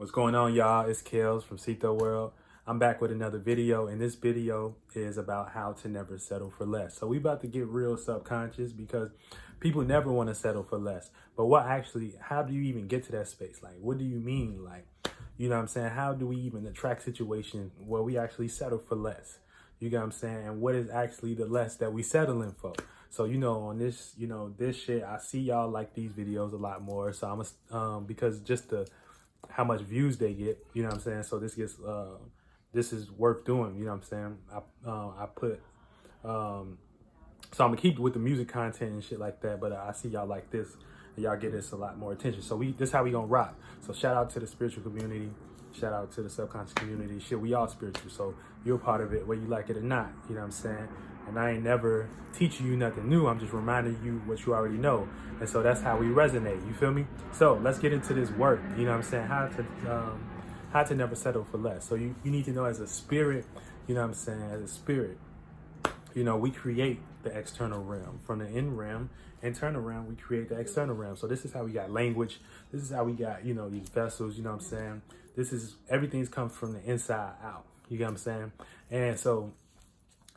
What's going on, y'all? It's Kels from Cito World. I'm back with another video, and this video is about how to never settle for less. So we about to get real subconscious because people never want to settle for less. But how do you even get to that space? Like, what do you mean? Like, you know what I'm saying? How do we even attract situations where we actually settle for less? You get what I'm saying? And what is actually the less that we settling for? So, on this, this shit, I see y'all like these videos a lot more. So because just how much views they get, you know what I'm saying? So this is worth doing, you know what I'm saying? So I'm gonna keep with the music content and shit like that, but I see y'all like this and y'all get this a lot more attention. So this is how we gonna rock. So shout out to the spiritual community, shout out to the subconscious community. Shit, we all spiritual, so you're a part of it, whether you like it or not, you know what I'm saying? And I ain't never teaching you nothing new. I'm just reminding you what you already know. And so that's how we resonate, you feel me? So let's get into this work, you know what I'm saying? How to never settle for less. So you need to know as a spirit, you know what I'm saying? As a spirit, we create the external realm. From the internal realm, we create the external realm. So this is how we got language. This is how we got, these vessels, you know what I'm saying? Everything's comes from the inside out. You get what I'm saying? And so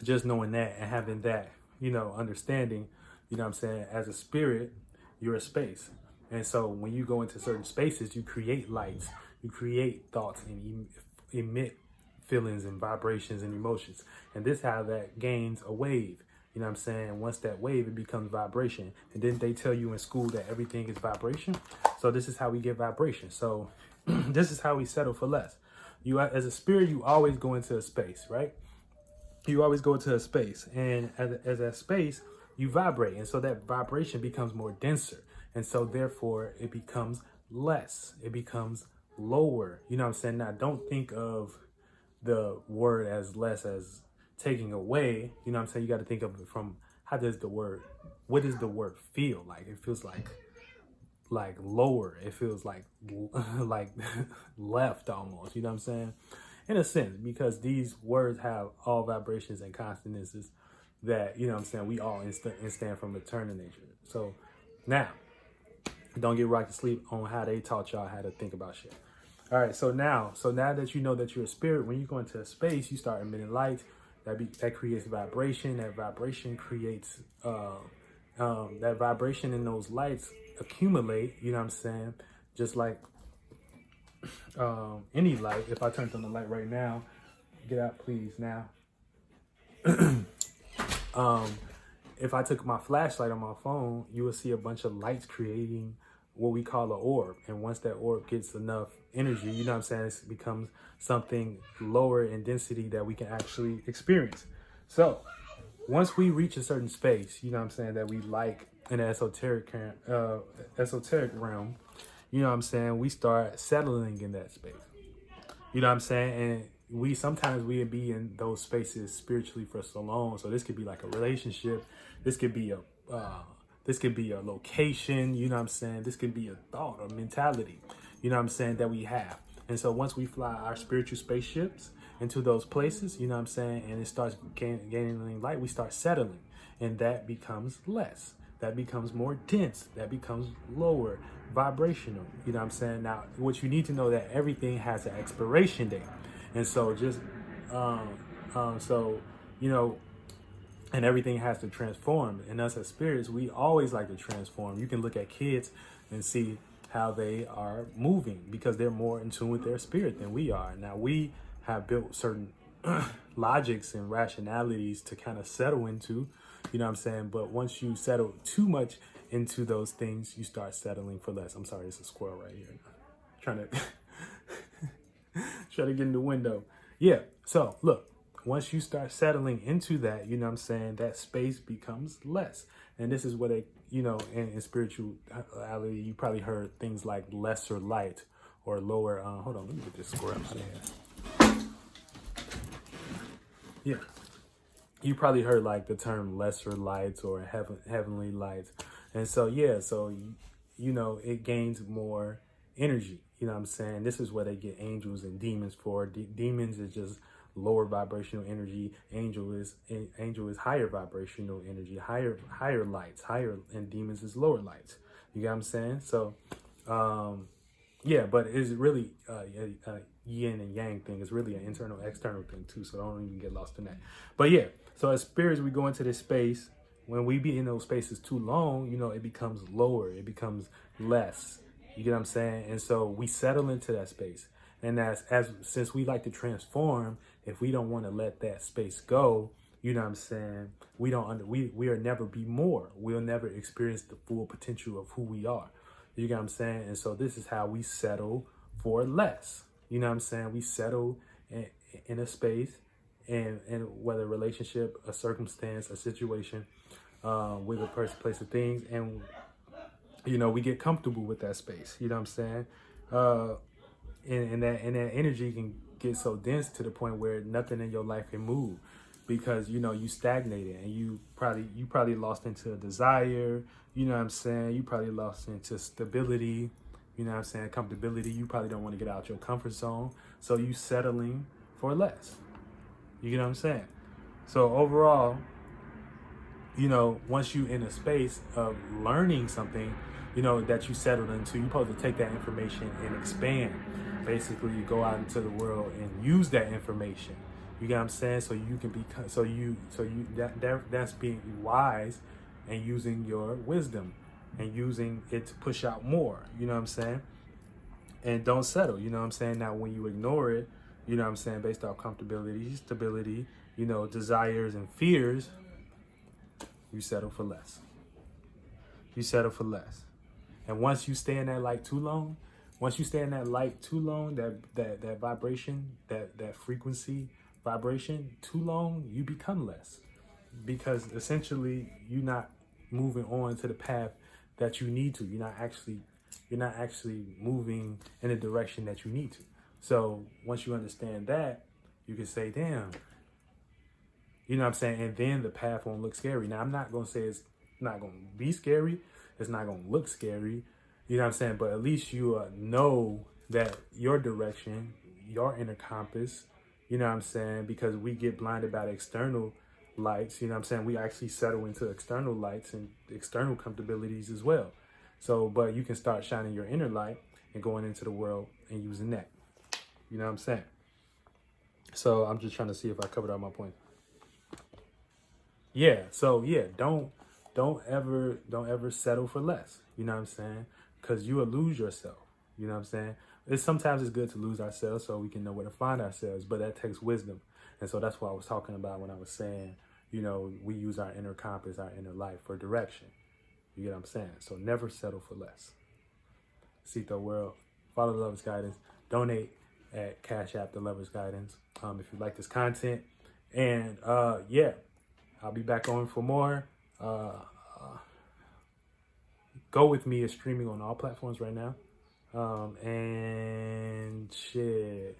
just knowing that and having that, understanding, you know what I'm saying? As a spirit, you're a space. And so when you go into certain spaces, you create lights, you create thoughts, and emit feelings and vibrations and emotions. And this is how that gains a wave. You know what I'm saying? Once that wave, it becomes vibration. And didn't they tell you in school that everything is vibration? So this is how we get vibration. So this is how we settle for less. You, as a spirit, you always go into a space, right? You always go into a space, and as that space, you vibrate. And so that vibration becomes more denser. And so therefore it becomes less. It becomes lower. You know what I'm saying? Now, don't think of the word as less as taking away. You know what I'm saying? You got to think of it from what does the word feel like? It feels like lower. It feels like like left almost. You know what I'm saying? In a sense, because these words have all vibrations and consonances that, you know what I'm saying, we all stand from eternal nature. So now, don't get rocked to sleep on how they taught y'all how to think about shit. All right, so now that you know that you're a spirit, when you go into a space, you start emitting light. That creates vibration. That vibration creates that vibration, and those lights accumulate. You know what I'm saying? Just like any light. If I turned on the light right now, get out, please. Now, if I took my flashlight on my phone, you will see a bunch of lights creating what we call an orb. And once that orb gets enough energy, you know what I'm saying, it becomes something lower in density that we can actually experience. So once we reach a certain space, you know what I'm saying, that we like in the esoteric realm, you know what I'm saying, we start settling in that space. You know what I'm saying? And sometimes we be in those spaces spiritually for so long. So this could be like a relationship. This could be a location. You know what I'm saying? This could be a thought or mentality, you know what I'm saying, that we have. And so once we fly our spiritual spaceships into those places, you know what I'm saying, and it starts gaining light, we start settling, and that becomes less. That becomes more dense. That becomes lower vibrational. You know what I'm saying? Now, what you need to know that everything has an expiration date. And so and everything has to transform. And us as spirits, we always like to transform. You can look at kids and see how they are moving because they're more in tune with their spirit than we are. Now, we have built certain logics and rationalities to kind of settle into, you know what I'm saying? But once you settle too much into those things, you start settling for less. I'm sorry, it's a squirrel right here. Trying to try to get in the window. Yeah. So look, once you start settling into that, you know what I'm saying, that space becomes less. And this is what in spirituality, you probably heard things like lesser light or lower. Hold on, let me get this squirrel out of here. Yeah. You probably heard like the term lesser lights or heavenly lights. And so, it gains more energy. You know what I'm saying? This is where they get angels and demons for. Demons is just lower vibrational energy. Angel is higher vibrational energy, higher lights, and demons is lower lights. You get what I'm saying? So, yeah, but it's really a yin and yang thing. It's really an internal, external thing too. So don't even get lost in that. But yeah, so as spirits, we go into this space. When we be in those spaces too long, you know, it becomes lower. It becomes less. You get what I'm saying? And so we settle into that space. And as since we like to transform, if we don't want to let that space go, you know what I'm saying? We don't we'll never be more. We'll never experience the full potential of who we are. You get what I'm saying? And so this is how we settle for less. You know what I'm saying? We settle in a space and whether a relationship, a circumstance, a situation, with a person, place, of things, and you know we get comfortable with that space. You know what I'm saying? Uh, and that energy can get so dense to the point where nothing in your life can move because you know you stagnated and you probably lost into a desire. You know what I'm saying? You probably lost into stability. You know what I'm saying? Comfortability. You probably don't want to get out your comfort zone, so you settling for less. You know what I'm saying? So overall, you know, once you in a space of learning something, you know, that you settled into, you're supposed to take that information and expand. Basically, you go out into the world and use that information. You get what I'm saying? So you can be, that's being wise and using your wisdom and using it to push out more. You know what I'm saying? And don't settle. You know what I'm saying? Now, when you ignore it, you know what I'm saying, based off comfortability, stability, you know, desires and fears, you settle for less. You settle for less. And once you stay in that light too long, that vibration, that frequency vibration too long, you become less. Because essentially you're not moving on to the path that you need to. You're not actually moving in the direction that you need to. So once you understand that, you can say, damn, you know what I'm saying? And then the path won't look scary. Now, I'm not going to say it's not going to be scary. It's not going to look scary. You know what I'm saying? But at least you know that your direction, your inner compass, you know what I'm saying? Because we get blinded by the external lights, you know what I'm saying? We actually settle into external lights and external comfortabilities as well. So, but you can start shining your inner light and going into the world and using that. You know what I'm saying? So I'm just trying to see if I covered all my points. Yeah. So yeah, don't ever settle for less. You know what I'm saying? Because you will lose yourself. You know what I'm saying? Sometimes it's good to lose ourselves so we can know where to find ourselves, but that takes wisdom. And so that's what I was talking about when I was saying, you know, we use our inner compass, our inner life for direction. You get what I'm saying? So never settle for less. Seek the world. Follow the Lover's Guidance. Donate at Cash App, the Lover's Guidance. If you like this content. And yeah, I'll be back on for more. Go With Me is streaming on all platforms right now. And shit.